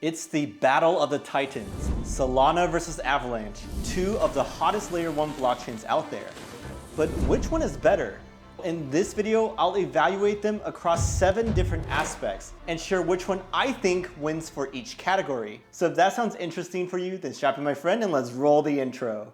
It's the battle of the titans, Solana versus Avalanche, two of the hottest layer 1 blockchains out there. But which one is better? In this video, I'll evaluate them across 7 different aspects and share which one I think wins for each category. So if that sounds interesting for you, then strap in my friend and let's roll the intro.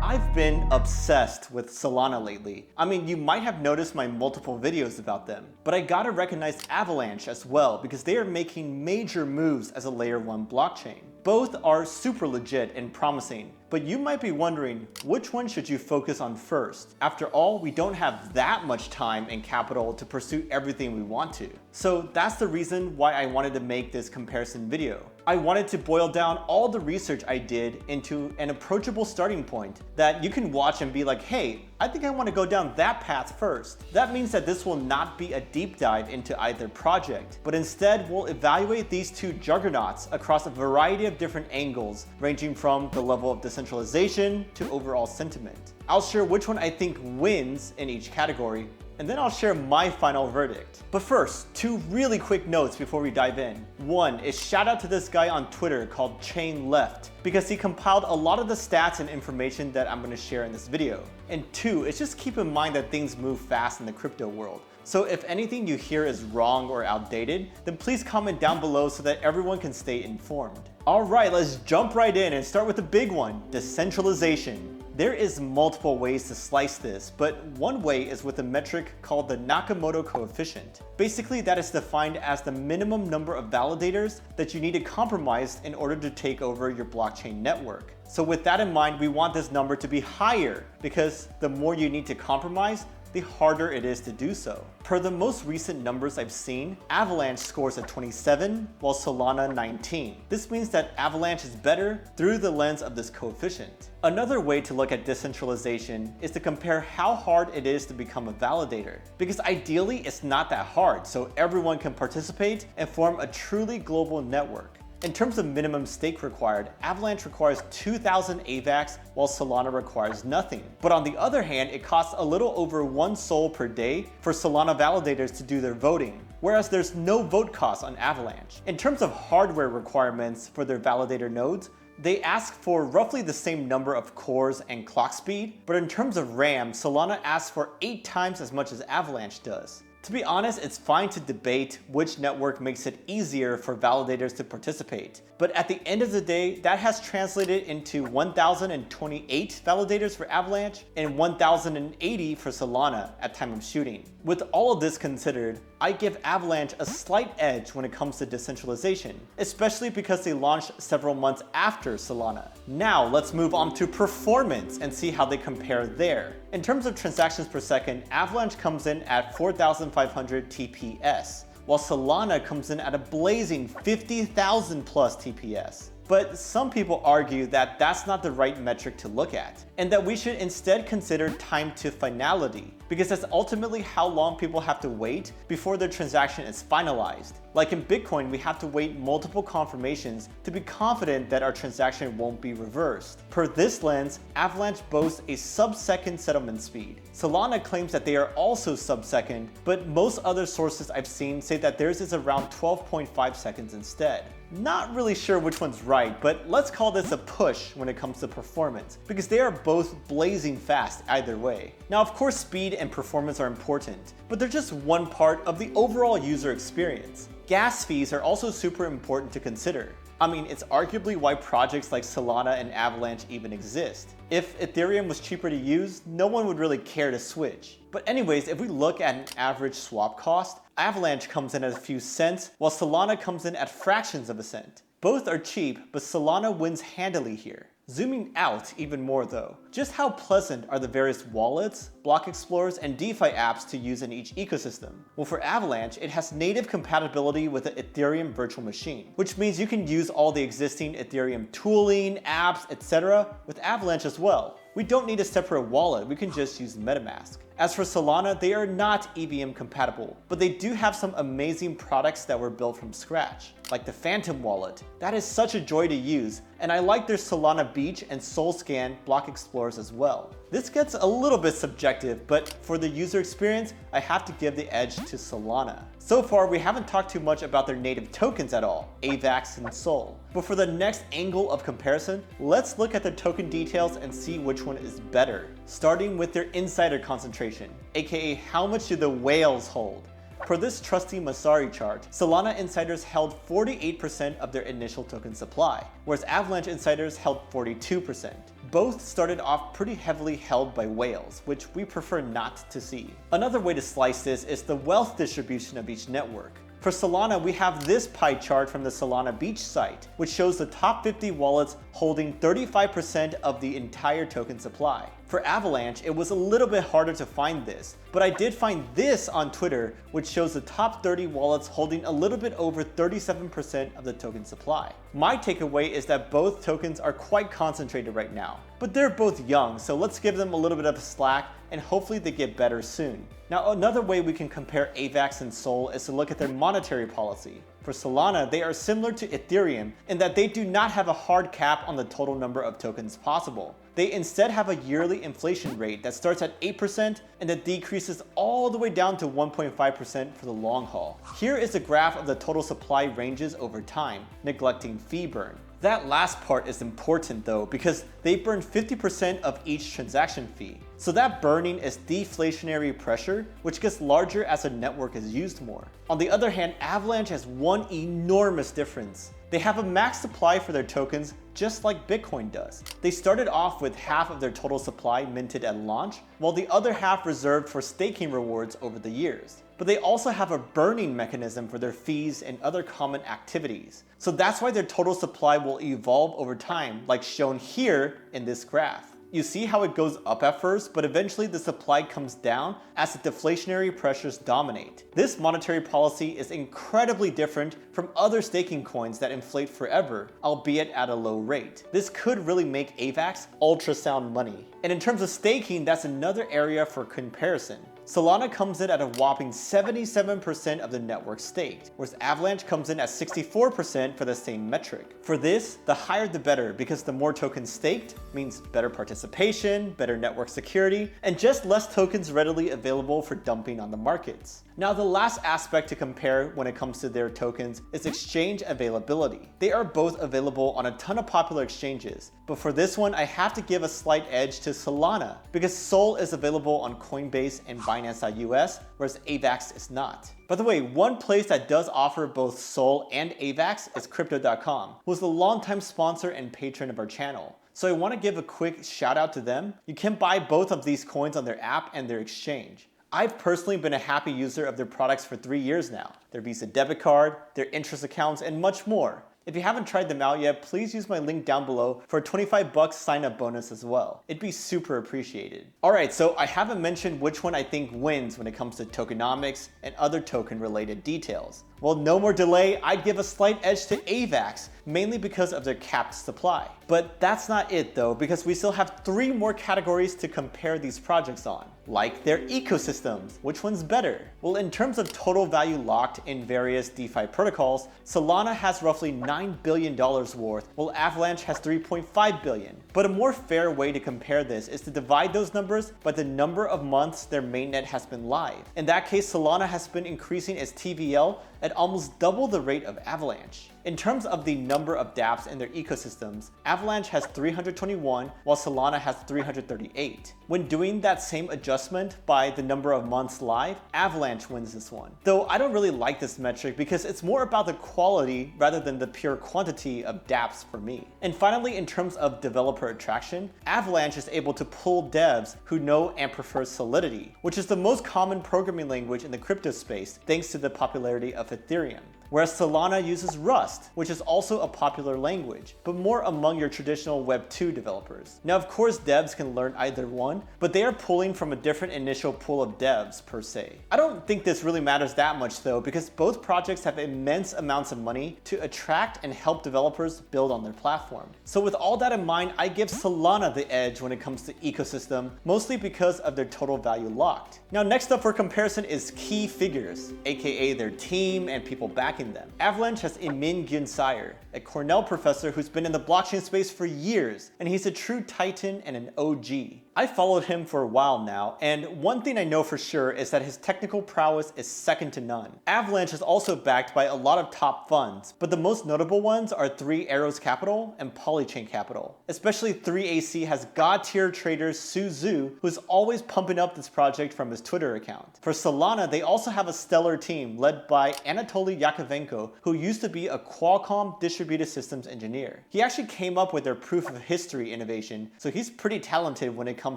I've been obsessed with Solana lately. I mean, you might have noticed my multiple videos about them, but I gotta recognize Avalanche as well because they are making major moves as a layer 1 blockchain. Both are super legit and promising, but you might be wondering, which one should you focus on first? After all, we don't have that much time and capital to pursue everything we want to. So that's the reason why I wanted to make this comparison video. I wanted to boil down all the research I did into an approachable starting point that you can watch and be like, hey, I think I want to go down that path first. That means that this will not be a deep dive into either project, but instead we'll evaluate these two juggernauts across a variety of different angles, ranging from the level of decentralization to overall sentiment. I'll share which one I think wins in each category, and then I'll share my final verdict. But first, 2 really quick notes before we dive in. One is shout out to this guy on Twitter called Chain Left, because he compiled a lot of the stats and information that I'm gonna share in this video. And 2 is just keep in mind that things move fast in the crypto world. So if anything you hear is wrong or outdated, then please comment down below so that everyone can stay informed. All right, let's jump right in and start with the big one, decentralization. There is multiple ways to slice this, but one way is with a metric called the Nakamoto coefficient. Basically, that is defined as the minimum number of validators that you need to compromise in order to take over your blockchain network. So with that in mind, we want this number to be higher because the more you need to compromise, the harder it is to do so. Per the most recent numbers I've seen, Avalanche scores a 27 while Solana 19. This means that Avalanche is better through the lens of this coefficient. Another way to look at decentralization is to compare how hard it is to become a validator. Because ideally it's not that hard, so everyone can participate and form a truly global network. In terms of minimum stake required, Avalanche requires 2,000 AVAX while Solana requires nothing. But on the other hand, it costs a little over 1 SOL per day for Solana validators to do their voting, whereas there's no vote cost on Avalanche. In terms of hardware requirements for their validator nodes, they ask for roughly the same number of cores and clock speed, but in terms of RAM, Solana asks for 8 times as much as Avalanche does. To be honest, it's fine to debate which network makes it easier for validators to participate. But at the end of the day, that has translated into 1,028 validators for Avalanche and 1,080 for Solana at time of shooting. With all of this considered, I give Avalanche a slight edge when it comes to decentralization, especially because they launched several months after Solana. Now let's move on to performance and see how they compare there. In terms of transactions per second, Avalanche comes in at 4,500 TPS, while Solana comes in at a blazing 50,000 plus TPS. But some people argue that that's not the right metric to look at, and that we should instead consider time to finality, because that's ultimately how long people have to wait before their transaction is finalized. Like in Bitcoin, we have to wait multiple confirmations to be confident that our transaction won't be reversed. Per this lens, Avalanche boasts a sub-second settlement speed. Solana claims that they are also sub-second, but most other sources I've seen say that theirs is around 12.5 seconds instead. Not really sure which one's right, but let's call this a push when it comes to performance, because they are both blazing fast either way. Now, of course, speed and performance are important, but they're just one part of the overall user experience. Gas fees are also super important to consider. I mean, it's arguably why projects like Solana and Avalanche even exist. If Ethereum was cheaper to use, no one would really care to switch. But anyways, if we look at an average swap cost, Avalanche comes in at a few cents, while Solana comes in at fractions of a cent. Both are cheap, but Solana wins handily here. Zooming out even more though, just how pleasant are the various wallets, block explorers, and DeFi apps to use in each ecosystem? Well, for Avalanche, it has native compatibility with the Ethereum virtual machine, which means you can use all the existing Ethereum tooling, apps, etc. with Avalanche as well. We don't need a separate wallet, we can just use MetaMask. As for Solana, they are not EVM compatible, but they do have some amazing products that were built from scratch, like the Phantom wallet. That is such a joy to use, and I like their Solana Beach and SolScan block explorers as well. This gets a little bit subjective, but for the user experience, I have to give the edge to Solana. So far, we haven't talked too much about their native tokens at all, AVAX and SOL. But for the next angle of comparison, let's look at their token details and see which one is better. Starting with their insider concentration, aka how much do the whales hold? For this trusty Masari chart, Solana insiders held 48% of their initial token supply, whereas Avalanche insiders held 42%. Both started off pretty heavily held by whales, which we prefer not to see. Another way to slice this is the wealth distribution of each network. For Solana, we have this pie chart from the Solana Beach site, which shows the top 50 wallets holding 35% of the entire token supply. For Avalanche, it was a little bit harder to find this, but I did find this on Twitter, which shows the top 30 wallets holding a little bit over 37% of the token supply. My takeaway is that both tokens are quite concentrated right now, but they're both young, so let's give them a little bit of a slack and hopefully they get better soon. Now, another way we can compare AVAX and SOL is to look at their monetary policy. For Solana, they are similar to Ethereum in that they do not have a hard cap on the total number of tokens possible. They instead have a yearly inflation rate that starts at 8% and that decreases all the way down to 1.5% for the long haul. Here is a graph of the total supply ranges over time, neglecting fee burn. That last part is important though, because they burn 50% of each transaction fee. So that burning is deflationary pressure, which gets larger as a network is used more. On the other hand, Avalanche has one enormous difference. They have a max supply for their tokens just like Bitcoin does. They started off with half of their total supply minted at launch, while the other half reserved for staking rewards over the years. But they also have a burning mechanism for their fees and other common activities. So that's why their total supply will evolve over time, like shown here in this graph. You see how it goes up at first, but eventually the supply comes down as the deflationary pressures dominate. This monetary policy is incredibly different from other staking coins that inflate forever, albeit at a low rate. This could really make AVAX ultrasound money. And in terms of staking, that's another area for comparison. Solana comes in at a whopping 77% of the network staked, whereas Avalanche comes in at 64% for the same metric. For this, the higher the better, because the more tokens staked means better participation, better network security, and just less tokens readily available for dumping on the markets. Now, the last aspect to compare when it comes to their tokens is exchange availability. They are both available on a ton of popular exchanges, but for this one, I have to give a slight edge to Solana, because SOL is available on Coinbase and Binance.us, whereas AVAX is not. By the way, one place that does offer both SOL and AVAX is Crypto.com, who is the longtime sponsor and patron of our channel. So I want to give a quick shout out to them. You can buy both of these coins on their app and their exchange. I've personally been a happy user of their products for 3 years now. Their Visa debit card, their interest accounts, and much more. If you haven't tried them out yet, please use my link down below for a $25 sign up bonus as well. It'd be super appreciated. Alright, so I haven't mentioned which one I think wins when it comes to tokenomics and other token related details. Well, no more delay, I'd give a slight edge to AVAX, mainly because of their capped supply. But that's not it though, because we still have 3 more categories to compare these projects on, like their ecosystems. Which one's better? Well, in terms of total value locked in various DeFi protocols, Solana has roughly $9 billion worth, while Avalanche has $3.5 billion. But a more fair way to compare this is to divide those numbers by the number of months their mainnet has been live. In that case, Solana has been increasing its TVL at almost double the rate of Avalanche. In terms of the number of dApps in their ecosystems, Avalanche has 321 while Solana has 338. When doing that same adjustment by the number of months live, Avalanche wins this one. Though I don't really like this metric because it's more about the quality rather than the pure quantity of dApps for me. And finally, in terms of developer attraction, Avalanche is able to pull devs who know and prefer Solidity, which is the most common programming language in the crypto space thanks to the popularity of Ethereum. whereas Solana uses Rust, which is also a popular language, but more among your traditional Web 2 developers. Now, of course, devs can learn either one, but they are pulling from a different initial pool of devs per se. I don't think this really matters that much though, because both projects have immense amounts of money to attract and help developers build on their platform. So with all that in mind, I give Solana the edge when it comes to ecosystem, mostly because of their total value locked. Now, next up for comparison is key figures, aka their team and people backing them. Avalanche has Emin Gyunsayer, a Cornell professor who's been in the blockchain space for years, and he's a true titan and an OG. I followed him for a while now, and one thing I know for sure is that his technical prowess is second to none. Avalanche is also backed by a lot of top funds, but the most notable ones are 3 Arrows Capital and Polychain Capital. Especially 3AC has god-tier trader Su Zhu, who's always pumping up this project from his Twitter account. For Solana, they also have a stellar team led by Anatoly Yakovenko, who used to be a Qualcomm distributed systems engineer. He actually came up with their proof of history innovation, so he's pretty talented when it comes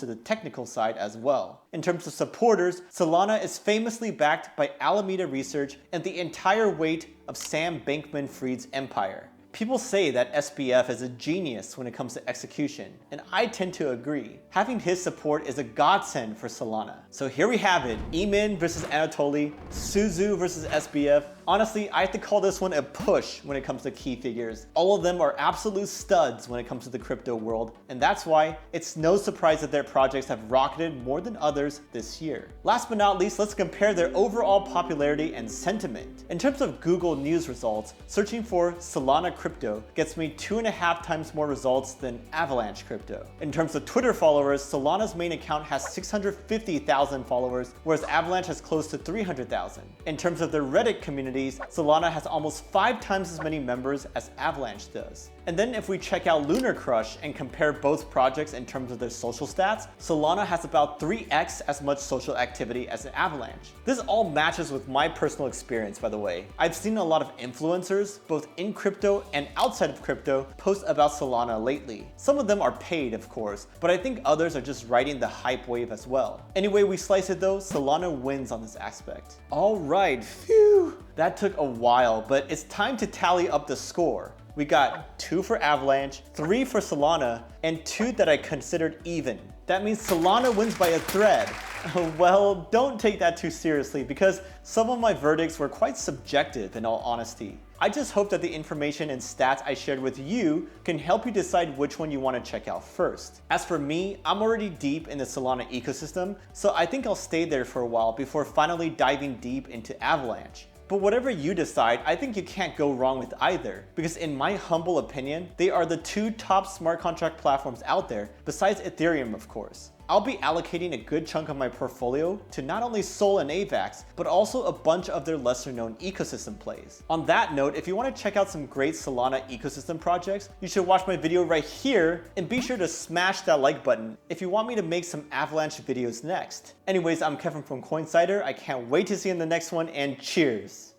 to the technical side as well. In terms of supporters, Solana is famously backed by Alameda Research and the entire weight of Sam Bankman-Fried's empire. People say that SBF is a genius when it comes to execution, and I tend to agree. Having his support is a godsend for Solana. So here we have it, Emin versus Anatoly, Su Zhu versus SBF. Honestly, I have to call this one a push when it comes to key figures. All of them are absolute studs when it comes to the crypto world, and that's why it's no surprise that their projects have rocketed more than others this year. Last but not least, let's compare their overall popularity and sentiment. In terms of Google News results, searching for Solana crypto gets me 2.5 times more results than Avalanche crypto. In terms of Twitter followers, Solana's main account has 650,000 followers, whereas Avalanche has close to 300,000. In terms of their Reddit community, Solana has almost 5 times as many members as Avalanche does. And then if we check out Lunar Crush and compare both projects in terms of their social stats, Solana has about 3x as much social activity as an Avalanche. This all matches with my personal experience, by the way. I've seen a lot of influencers, both in crypto and outside of crypto, post about Solana lately. Some of them are paid, of course, but I think others are just riding the hype wave as well. Any way we slice it though, Solana wins on this aspect. All right, phew. That took a while, but it's time to tally up the score. We got 2 for Avalanche, 3 for Solana, and 2 that I considered even. That means Solana wins by a thread. Well, don't take that too seriously because some of my verdicts were quite subjective in all honesty. I just hope that the information and stats I shared with you can help you decide which one you want to check out first. As for me, I'm already deep in the Solana ecosystem, so I think I'll stay there for a while before finally diving deep into Avalanche. But whatever you decide, I think you can't go wrong with either, because in my humble opinion, they are the 2 top smart contract platforms out there, besides Ethereum of course. I'll be allocating a good chunk of my portfolio to not only SOL and AVAX, but also a bunch of their lesser known ecosystem plays. On that note, if you want to check out some great Solana ecosystem projects, you should watch my video right here, and be sure to smash that like button if you want me to make some Avalanche videos next. Anyways, I'm Kevin from Coinsider. I can't wait to see you in the next one, and cheers!